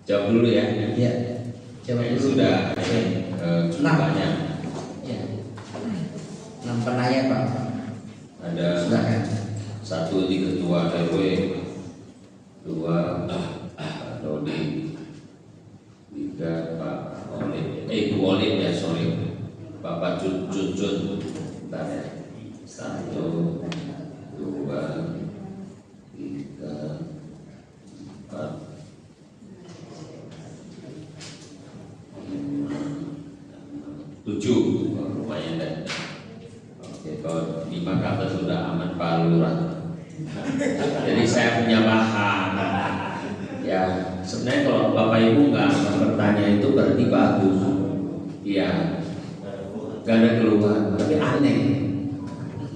Jawab dulu ya. Ya. Jawab dulu. Sudah cukup banyak. Ya. 6 penanya Pak. Ada Silakan. 1 di Ketua RW, 2 Pak Dodi, 3 Pak Olid, Bu Olid ya, sorry, Bapak Cucun, bentar ya, 1, 2, 3, 4, 7, lumayan deh. Oke, kalau 5 ke atas sudah aman Pak Lurah. Jadi saya punya bahan. Ya, sebenarnya kalau Bapak Ibu nggak bertanya itu berarti bagus. Iya, nggak ada keluhan, tapi aneh.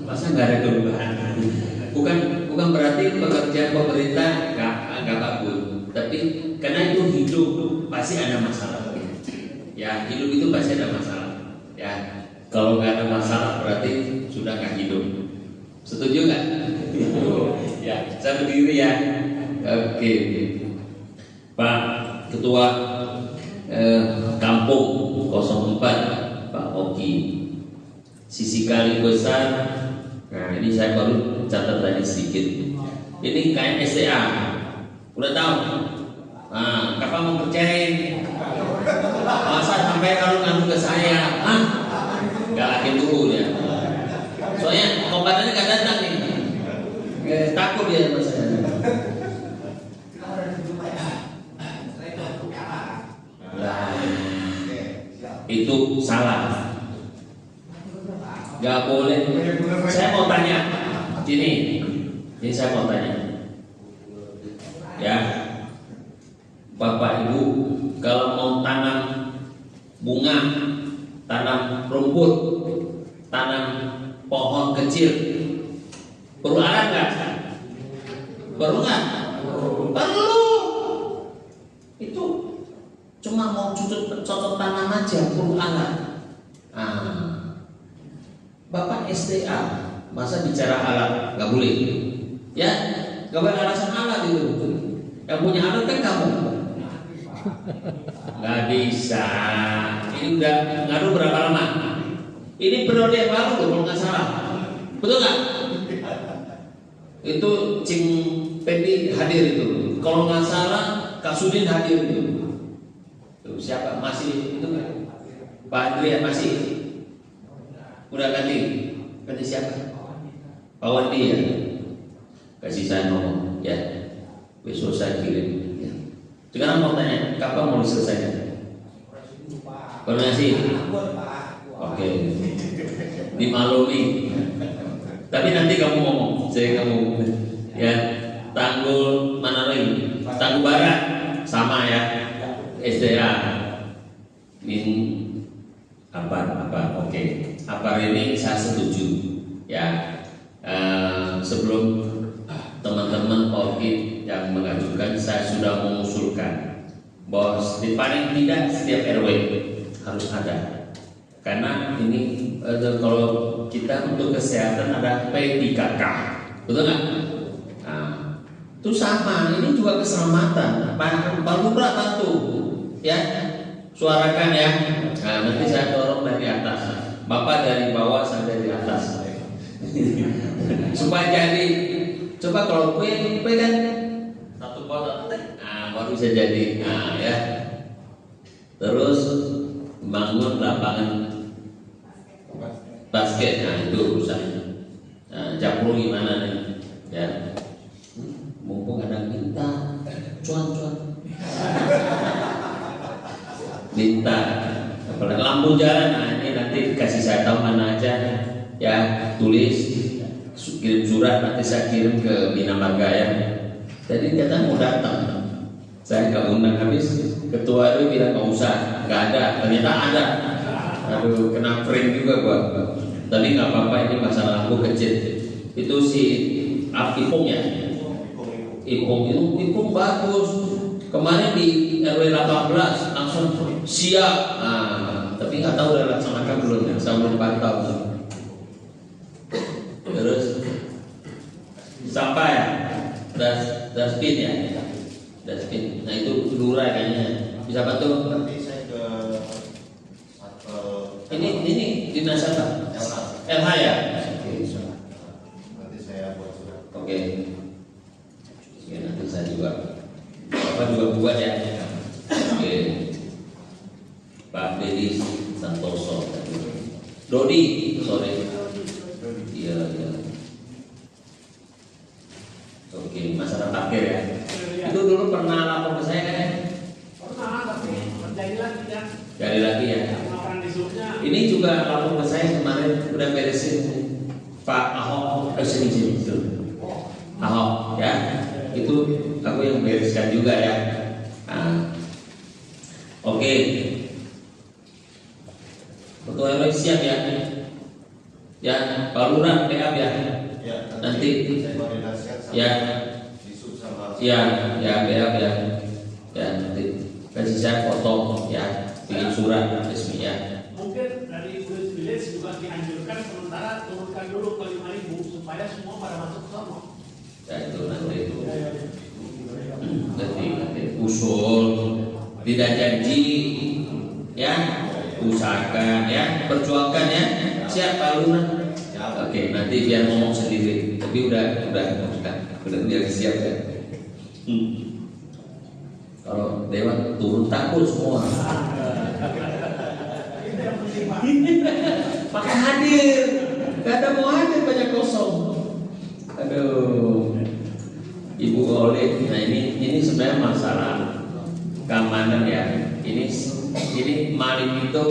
Masa nggak ada keluhan? Bukan berarti pekerjaan pemerintah nggak bagus, tapi karena itu hidup pasti ada masalah. Ya, hidup itu pasti ada masalah. Ya, kalau nggak ada masalah berarti sudah nggak hidup. Setuju nggak? Ya, saya berdiri ya. Oke, Pak Ketua Kampung 04 Pak Oki, sisi kali besar. Nah, ini saya baru catat tadi sedikit. Ini kayak SDA, udah tahu? Nah, kapan mau kerjain? Masa sampai kalau ngadu ke saya? Nggak lagi dulu ya. Soalnya komandannya nggak datang nih. Takut dia sama saya. Nah, itu salah. Nggak boleh. Saya mau tanya. Ini saya mau tanya. Ya, Bapak Ibu, kalau mau tanam bunga, tanam rumput, tanam pohon kecil, perlu alat nggak? Perlu nggak? Perlu. Itu cuma mau cocok tanam aja, perlu alat. Bapak SDA, masa bicara alat nggak boleh? Ya, nggak boleh alasan alat itu. Yang punya alat kan kamu. Nggak bisa. Ini udah ngadu berapa lama? Ini periode yang baru kalau nggak salah. Betul nggak? Itu Cing Pendi hadir itu. Kalau nggak salah Kak Sudin hadir itu. Tuh, siapa? Masih itu nggak? Pak Andrea masih? Udah ganti siapa? Pak Wandi ya. Kasih saya nomor ya. Besok saya kirim. Ya. Sekarang mau tanya, kapan mau diselesaikan? Koordinasi. Oke. Dimaklumi. Tapi nanti kamu ngomong, kamu ya. Tanggul mana lagi? Tanggul Barat sama ya. SDA. Ini apa? Oke. Apa ini saya setuju ya. Sebelum teman-teman Oki yang mengajukan, saya sudah mengusulkan bahwa paling tidak setiap RW harus ada. Karena ini kalau kita untuk kesehatan ada P3K, betul nggak? Nah, itu sama. Ini juga keselamatan. Pak Lurah bantu, ya, suarakan ya. Nah, nanti saya dorong dari atas, Bapak dari bawah, saya dari atas, supaya jadi. Coba kalau P kan satu pot, baru bisa jadi. Nah, ya. Terus bangun lapangan basket, nah itu urusannya. Nah, Japro gimana nih? Ya, mumpung ada minta, cuan. Minta, apalagi lampu jalan. Nah, ini nanti kasih saya tahu mana aja. Ya, tulis, kirim surat, nanti saya kirim ke Bina Marga ya. Jadi katanya mau datang, saya nggak undang, habis ketua itu bilang nggak usah, nggak ada, ternyata ada. Aduh, kena prank juga gua. Tapi nggak apa-apa, ini masalah lampu kecil. Itu si Ipung ya. Ipung bagus. Kemarin di RW 18 langsung siap. Tapi nggak tahu udah laksanakan belum ya. Saya belum pantau. Terus sampah ya, dustbin ya, dustbin. Nah itu Lurah kayaknya. Bisa bantu? Nanti saya ke Satpol. Ini dinas apa? LH ya? Nanti saya buat surat. Oke. Oke, nanti saya juga. Bapak juga buat ya. Oke. Pak Deddy Santoso. Dodi, sorry. Iya, iya. Oke, masalah parkir ya. Itu dulu pernah lapor ke saya kan? Pernah, tapi terjadi lagi kan. Jadi lagi ya. Makan di zoomnya. Ini juga lapor ke saya kemarin udah beresin Pak Ahok. Sini. Ahok ya. Itu aku yang bereskan juga ya. Nah, oke. Ketua RW siap ya. Ya, Pak Lurah PA ya. Ya, Nanti saya koordinasikan sama ya. Disub sama. Ya, PA ya. Ya, nanti kasih saya foto ya, bikin surat resmi ya. Mungkin dari village juga dianjurkan sementara turunkan dulu ke 5.000 supaya semua pada masuk ke sana. Ya itu nanti usul, tidak janji ya, usahakan ya, perjuangkan ya. Siap Pak Lurah? Oke, nanti biar ngomong sendiri. Tapi udah dia siap ya. Kalau Dewan turun takut semua. Maka hadir, gak ada mau hadir, banyak kosong. Aduh, Ibu Oleh, nah ini sebenarnya masalah keamanan ya. Ini maling itu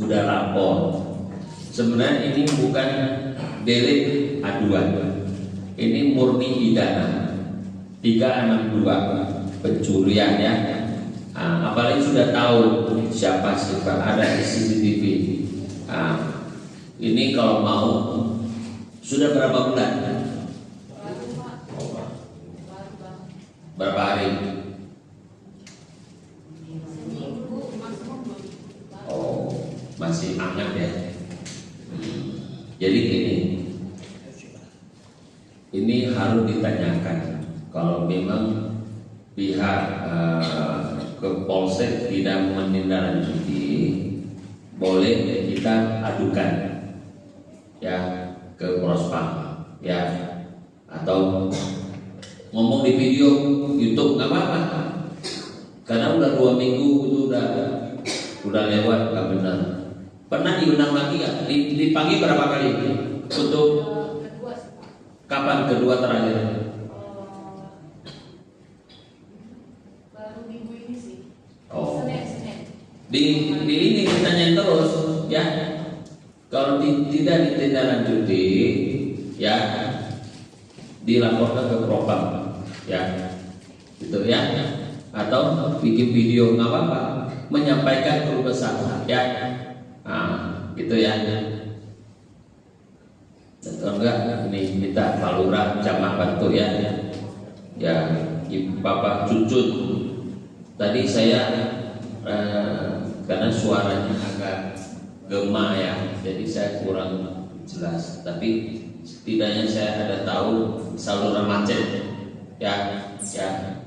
udah lapor. Sebenarnya ini bukan delik aduan, ini murni pidana 362 pencurian ya. Apalagi sudah tahu siapa ada di CCTV. Ini kalau mau sudah berapa bulan? Berapa hari? Oh, masih hangat ya. Jadi ini harus ditanyakan. Kalau memang pihak ke Polsek tidak menindaklanjuti, boleh kita adukan ya ke Prospam ya, atau ngomong di video YouTube nggak apa-apa, karena udah 2 minggu itu udah lewat, nggak benar. Pernah diundang lagi nggak? Dipanggil berapa kali untuk kapan kedua terakhir? Baru minggu ini sih. Oh. Senin. Di ini ditanyain terus ya. Kalau tidak ditindaklanjuti ya, dilaporkan ke Propam ya, gitu ya, atau bikin video nggak apa-apa, menyampaikan keluh kesah ya, gitu ya. Atau enggak ini minta Pak Lurah Camat bantu ya, ya Bapak Cucut. Tadi saya karena suaranya agak gema ya, jadi saya kurang jelas. Tapi setidaknya saya ada tahu saluran macet ya,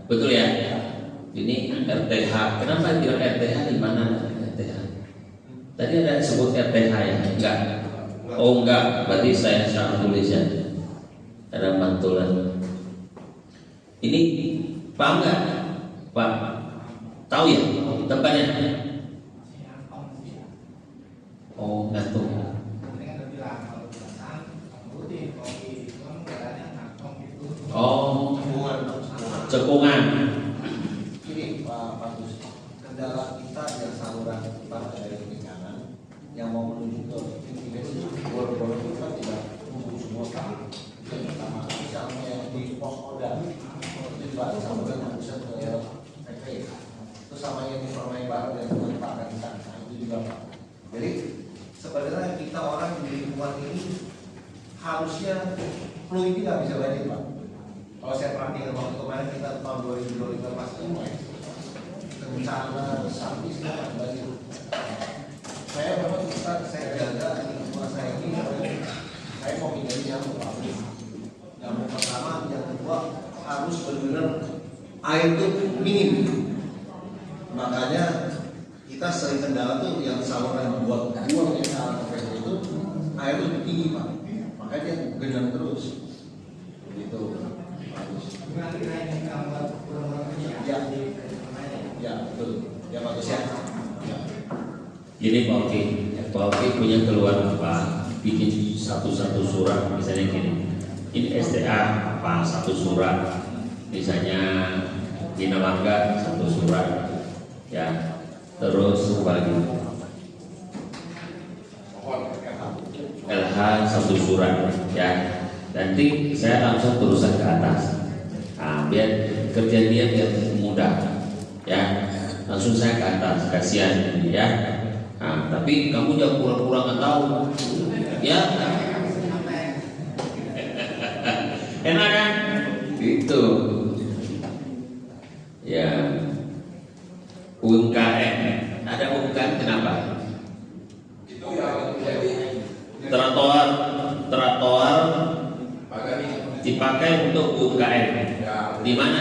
betul ya. Ini RTH. Kenapa bilang RTH? Di mana RTH? Tadi ada sebut RTH ya? Enggak. Oh enggak, berarti saya salah tulis ya. Ada mantulan. Ini paham nggak, Pak? Tahu ya tempatnya? Oh, ngantuk. Oh, cekungan. Ini Pak Gus, kendala kita yang saluran kita dari kiri kanan yang mau menuju ke pintu bor-bor itu kan tidak tumbuh semua kan. Itu yang pertama, misalnya di pos Oda itu juga saluran yang bisa ke PP. Itu sama yang di Permai Barat yang dengan Pak Kanitan, nah itu juga Pak. Jadi sebenarnya kita orang di lingkungan ini harusnya fluid ini nggak bisa banjir Pak. Kalau saya perhatikan waktu kemarin kita tahun 2022 pas mulai bencana sapi sedang banjir. Saya memang saya jaga di lingkungan saya ini, saya mau hindari nyamuk Pak. Nyamuk pertama, yang kedua harus benar-benar air itu minim. Makanya kita sering kendala tuh yang saluran buat buang yang saluran kompresor itu air itu tinggi Pak. Makanya dia genang terus. Begitu. Bagus. Ya, betul. Ya bagus ya. Ya. Jadi Pak Oki punya keluhan apa? Bikin satu surat, misalnya gini. Ini STA apa? Satu surat. Misalnya Bina Marga satu surat. Ya. Terus apa lagi? LH satu surat. Ya. Nanti saya langsung terusan ke atas. Nah, biar kerja dia biar mudah. Ya. Langsung saya ke atas, kasihan ya. Nah, tapi kamu jangan pura-pura nggak tahu, ya? Enak kan? Gitu. Ya. UMKM, ada UMKM kenapa? Itu yang menjadi Trotoar dipakai untuk UMKM. Di mana?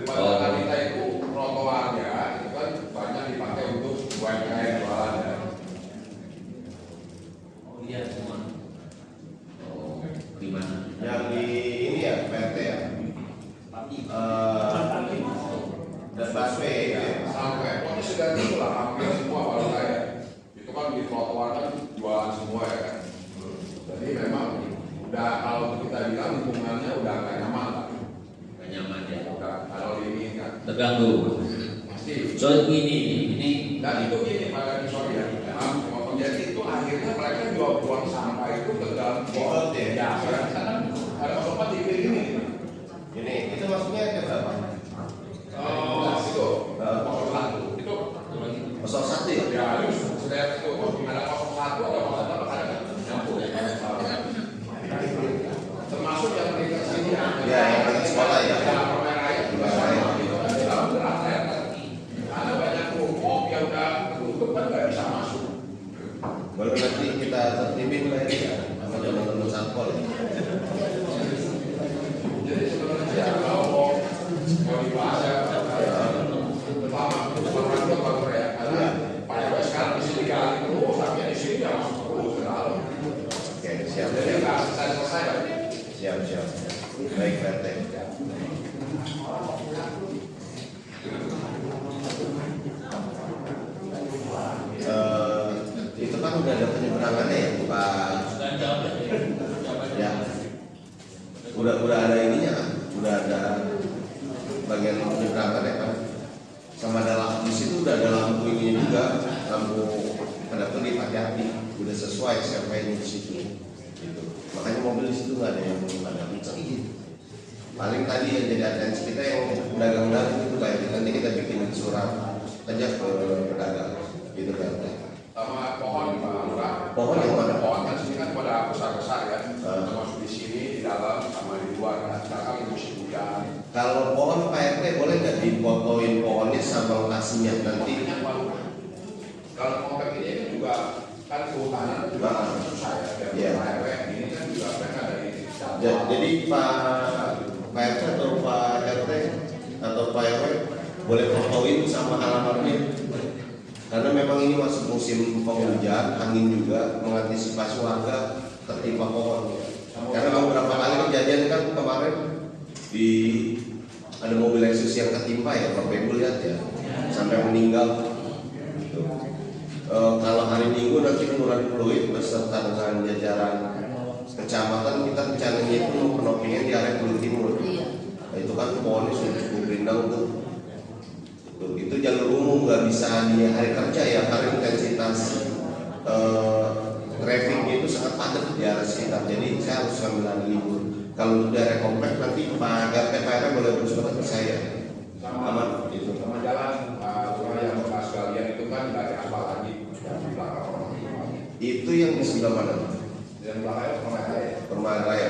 Depan kita itu trotoarnya itu kan banyak dipakai untuk UMKM jualan ya. Oh iya semua. Oh, di mana? Yang di ini ya PT ya, dan busway ya. Sampai pokoknya sudah itulah hampir semua warung saya itu kan di trotoar kan jualan semua ya kan. Jadi memang udah kalau kita bilang lingkungannya udah nggak nyaman lah. Gak nyaman ya. Udah kalau ini kan Terganggu. pasti. So ini Dan itu gini Pak Gani, sorry ya, jadi itu akhirnya mereka jual buang sampah itu ke dalam pot ya. Ya, karena ada tempat di ini. Ini itu maksudnya ada berapa? Itu pokok satu itu. Kosong satu ya? Ya, sudah itu ada pokok satu ada pokok satu ada nyampur ya. Termasuk yang di sini Ya, yang dekat sekolah ya. Permen raya juga sama gitu. Ada banyak ruko yang udah tutup kan nggak bisa masuk. Baru nanti kita tertibin lah ya, sama teman-teman Sampol ya. Jadi sebenarnya kalau mau dibahas ya, pertama orang itu baru ya, karena Pak RW sekarang di sini kali terus, tapi di sini nggak masuk terus ke dalam. Oke, siap. Jadi nggak selesai kan? Siap. Baik, PT. Itu kan udah ada penyeberangannya ya, Pak. Ya. Udah ada ininya kan? Udah ada bagian penyeberangannya kan? Sama ada lampu di situ udah ada lampu ini juga, lampu kedap-kedip hati-hati, udah sesuai siapa ini di situ. Gitu. Makanya mobil di situ nggak ada yang ada kenceng gitu. Paling tadi yang jadi atensi kita yang pedagang-pedagang itu kayak nanti kita bikin surat aja ke pedagang gitu kan. Sama pohon Pak Lurah. Pohon yang mana? Pohon kan sini kan pada besar-besar ya, termasuk di sini, di dalam, sama di luar. Nah, sekarang musim hujan. Kalau pohon Pak RT boleh nggak dipotoin pohonnya sama lokasinya nanti? Kalau komplek ini juga kan kehutanan juga susah ya. Iya. Pak RW ini kan juga mereka dari Jadi Pak RT atau Pak RT atau Pak RW boleh fotoin sama alamatnya. Karena memang ini masuk musim penghujan, angin juga mengantisipasi warga tertimpa pohon. Karena beberapa kali kejadian kan kemarin ada mobil Lexus yang ketimpa ya, Bapak Ibu lihat ya, sampai meninggal. Gitu. Kalau hari Minggu nanti Kelurahan Pluit beserta dengan jajaran kecamatan kita rencananya itu penopingan di area Pluit Timur. Nah, itu kan pohonnya sudah cukup rindang tuh. Itu jalur umum nggak bisa di hari kerja ya, karena intensitas trafficnya itu sangat padat di area sekitar. Jadi saya harus ambil hari libur. Kalau untuk daerah komplek nanti Pak RT boleh bersurat ke saya. Aman itu. sama jalan Lurah yang bekas galian itu kan nggak ada aspal lagi di belakang orang. Itu yang di sebelah mana? Dan belakangnya Permai Raya. Permai Raya.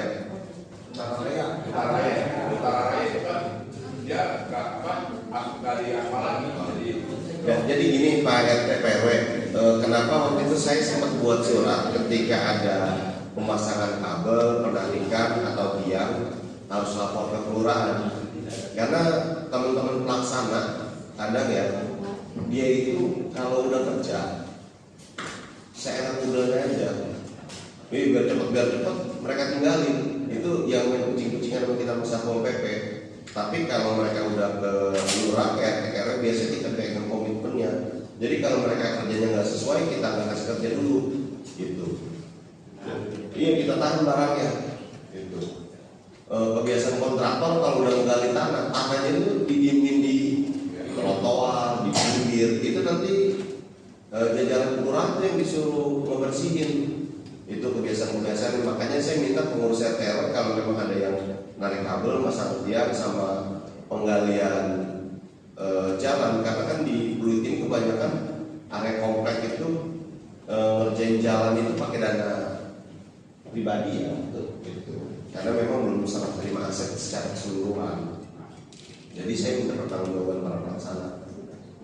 Utara Raya itu kan dia nggak di aspal lagi. Jadi gini Pak RT PW, kenapa waktu itu saya sempat buat surat ketika ada pemasangan kabel, penarikan atau tiang, harus lapor ke kelurahan. Karena teman-teman pelaksana kadang ya, dia itu kalau udah kerja seenak udahnya aja, biar cepet mereka tinggalin. Itu yang main kucing-kucingan sama kita Satpol PP. Tapi kalau mereka udah ke lurah ke RT RW, biasanya kita pegang komitmennya. Jadi kalau mereka kerjanya nggak sesuai, kita nggak kasih kerja dulu, gitu. Iya, kita tahan barangnya, gitu. Kebiasaan kontraktor kalau udah menggali tanahnya itu didiemin di trotoar, di pinggir, itu nanti jajaran kelurahan yang disuruh membersihin. Itu kebiasaan-kebiasaan. Makanya saya minta pengurus RT RW kalau memang ada yang narik kabel, masang tiang sama penggalian jalan, karena kan di Pluit ini kebanyakan area komplek itu ngerjain jalan itu pakai dana pribadi ya, gitu. Karena memang belum bisa terima aset secara keseluruhan. Jadi saya minta pertanggungjawaban para pelaksana.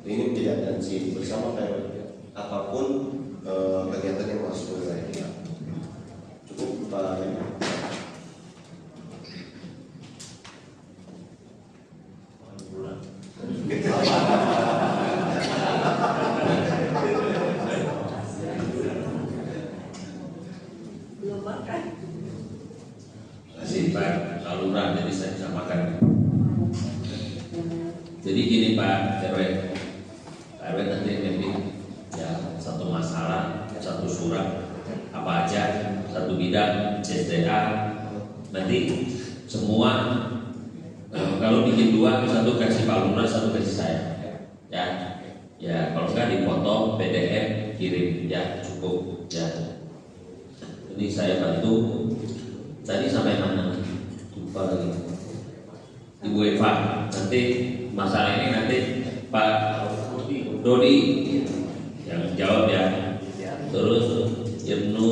Ini menjadi atensi bersama kayak apapun kegiatan yang masuk ke wilayah. Cukup Pak. Belum makan. Masih Pak saluran, jadi saya bisa makan. Jadi gini Pak RW nanti nanti ya satu masalah, satu surat apa aja, satu bidang CSDA, nanti semua kalau bikin dua, satu kasih Pak Lurah, satu kasih saya, ya kalau enggak dipoto PDF kirim, ya cukup ya. Ini saya bantu. Tadi sampai mana? Lupa lagi. Ibu Eva, nanti masalah ini nanti Pak Dodi yang jawab ya. Terus Ibnu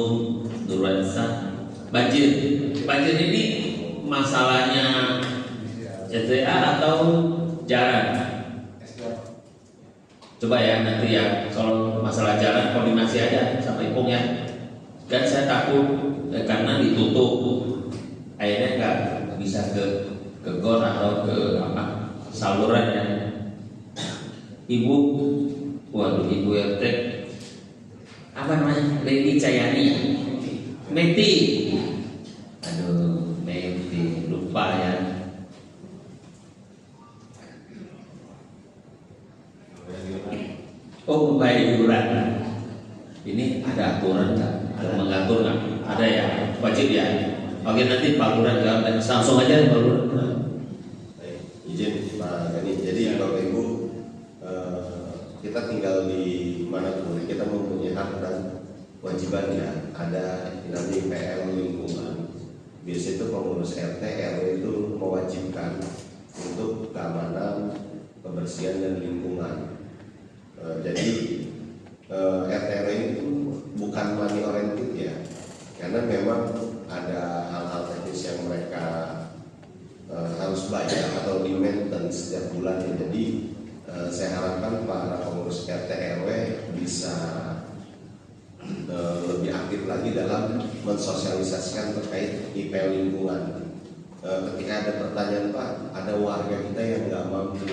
Nurwansa, banjir ini masalahnya SDA atau jalan? Coba ya nanti ya, kalau masalah jalan koordinasi aja sama Ipung ya. Kan saya takut karena ditutup, akhirnya nggak bisa ke gor atau ke saluran ya. Ibu RT apa namanya, Lady Cayani ya, Meti, aduh Meti lupa ya. Oh, baik iuran. Ini ada aturan nggak? Ada mengatur nggak? Ada ya, wajib ya. Oke, nanti Pak Lurah jawab, langsung aja Pak Lurah. Izin Pak Gani. Jadi Bapak Ibu, kita tinggal di mana pun, kita mempunyai hak dan kewajiban ya. Ada nanti PL lingkungan. Biasanya itu pengurus RT RW itu mewajibkan untuk keamanan, kebersihan dan lingkungan. Jadi RT RW itu bukan money oriented ya, karena memang ada hal-hal teknis yang mereka harus bayar atau di maintenance setiap bulan ya. Jadi saya harapkan para pengurus RT RW bisa lebih aktif lagi dalam mensosialisasikan terkait IPL lingkungan. Ketika ada pertanyaan, Pak, ada warga kita yang nggak mampu,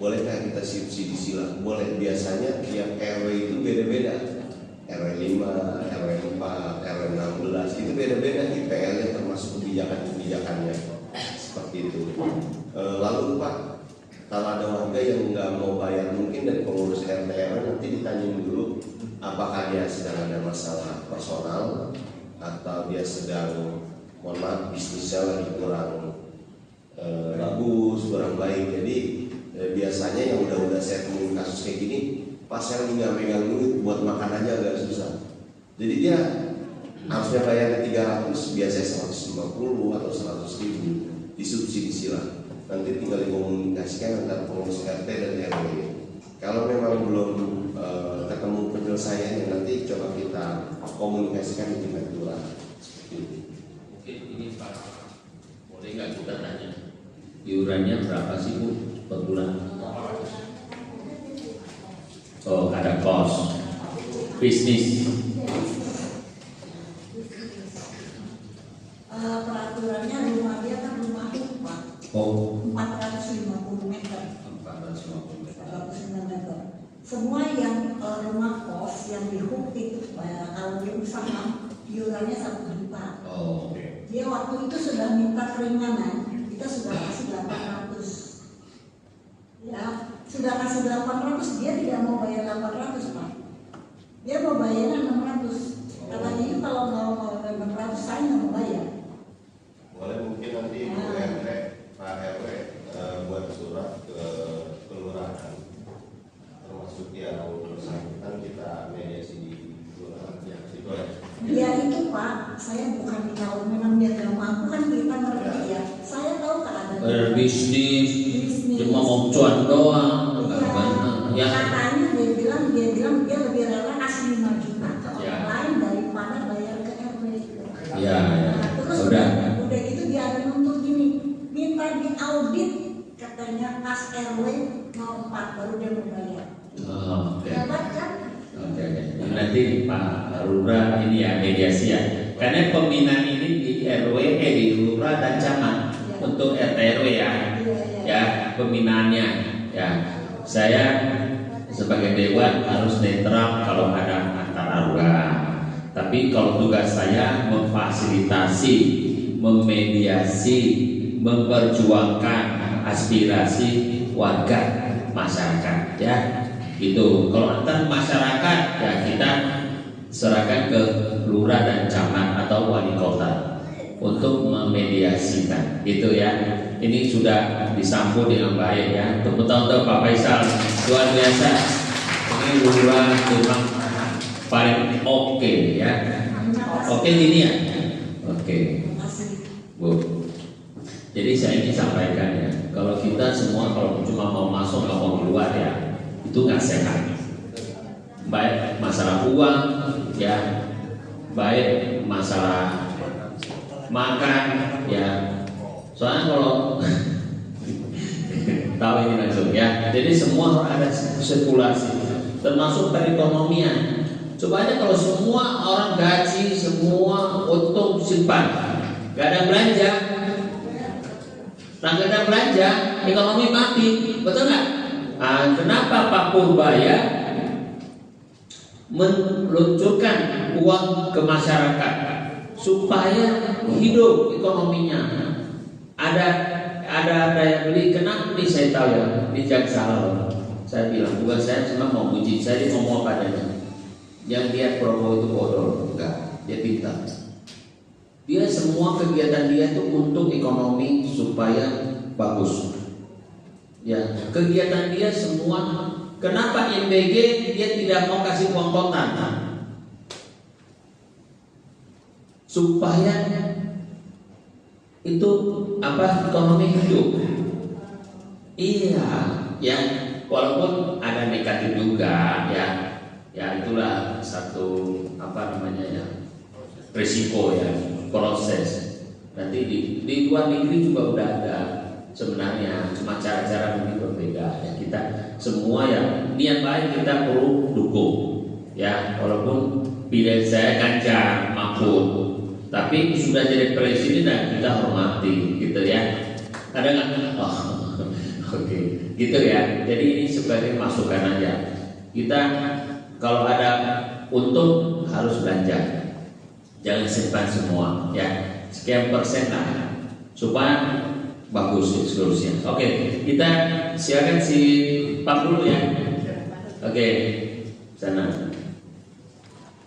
bolehkah kita subsidi silang? Boleh. Biasanya tiap RW itu beda-beda, RW 5, RW 4, RW 16 itu beda-beda IPL-nya termasuk kebijakannya seperti itu. Lalu Pak, kalau ada warga yang nggak mau bayar, mungkin dari pengurus RT RW nanti ditanyain dulu apakah dia sedang ada masalah personal atau dia sedang, mohon maaf, bisnisnya lagi kurang bagus, kurang baik. Jadi biasanya yang udah saya temuin kasus kayak gini, pas yang nggak megang duit buat makan aja agak susah. Jadi dia harusnya bayar 300, biasanya 150 atau 100 ribu disubsidi silang. Nanti tinggal dikomunikasikan antara pengurus RT dan RW. Kalau memang belum ketemu penyelesaiannya, nanti coba kita komunikasikan di tingkat kelurahan. Mungkin ini Pak, boleh nggak kita tanya iurannya berapa sih Bu per bulan? Oh, ada kos bisnis. Peraturannya rumah dia kan rumah Oh, 450 meter. 450 meter. 450 meter. Semua yang rumah kos yang di HUB itu kalau dia usaha iurannya 1 juta. Oh, oke. Dia waktu itu sudah minta keringanan, kita sudah kasih 800. Ya, sudah kasih 800, dia tidak mau bayar 800, Pak. Dia mau bayarnya 600. Katanya itu kalau mau 600 saya nggak mau bayar. Boleh mungkin nanti Bu RT, Pak RW buat surat ke kelurahan, termasuk yang bersangkutan kita mediasi di kelurahan ya, itu ya. Ya itu Pak, saya bukan kalau memang dia tidak mampu kan kita ngerti ya. Saya tahu keadaan. Berbisnis, cuma mau cuan doang, nggak benar. Ya. Katanya dia bilang dia lebih rela kasih 5 juta ke orang Ya. lain daripada bayar ke RW. Ya, ya. Nah, terus Udah. udah gitu dia ada nuntut gini, minta diaudit katanya kas RW 04 baru dia mau bayar. Oh, oke. Dapat kan? Oke, oke. Nanti Pak Lurah ini ya mediasi ya. Karena pembinaan ini di RW, di Lurah dan Camat untuk RT RW ya. Ya, pembinaannya ya. Saya sebagai dewan harus netral kalau ada antara lurah. Tapi kalau tugas saya memfasilitasi, memediasi, memperjuangkan aspirasi warga masyarakat ya. Itu kalau antar masyarakat ya kita serahkan ke lurah dan camat atau wali kota untuk memediasikan itu ya. Ini sudah disambut dengan baik ya. Tepuk tangan untuk Pak Faisal, luar biasa. Ini lurah memang paling oke ya. Oke gini ya. Oke Bu. Jadi saya ingin sampaikan ya, kalau kita semua kalau cuma mau masuk nggak mau keluar ya, itu nggak sehat. Baik masalah uang ya, baik masalah makan ya. Soalnya kalau tahu ini langsung ya, jadi semua ada sirkulasi, termasuk perekonomian. Coba aja kalau semua orang gaji, semua untung simpan, nggak ada belanja, nggak ada belanja, ekonomi mati, betul nggak? Nah, kenapa Pak Purbaya meluncurkan uang ke masyarakat supaya hidup ekonominya? Ada daya beli. Kenapa nih saya tahu ya di Jaksel. Saya bilang bukan saya cuma mau puji, saya ngomong padanya. Yang dia promo itu bodoh, enggak, dia pintar. Dia semua kegiatan dia itu untuk ekonomi supaya bagus. Ya, kegiatan dia semua. Kenapa INBG dia tidak mau kasih uang kontan? Supaya itu ekonomi hidup. Iya, ya walaupun ada negatif juga ya. Ya itulah satu risiko ya, proses. Nanti di luar negeri juga udah ada sebenarnya, cuma cara-cara mungkin berbeda ya. Kita semua ya niat baik kita perlu dukung ya, walaupun pilihan saya Ganjar Mahfud, tapi sudah jadi presiden dan kita hormati gitu ya. Ada nggak? Oke, gitu ya. Jadi ini sebagai masukan aja. Kita kalau ada untung harus belanja, jangan simpan semua ya. Sekian persen lah supaya bagus seterusnya. Oke, kita silakan si Pak dulu ya. Oke, sana.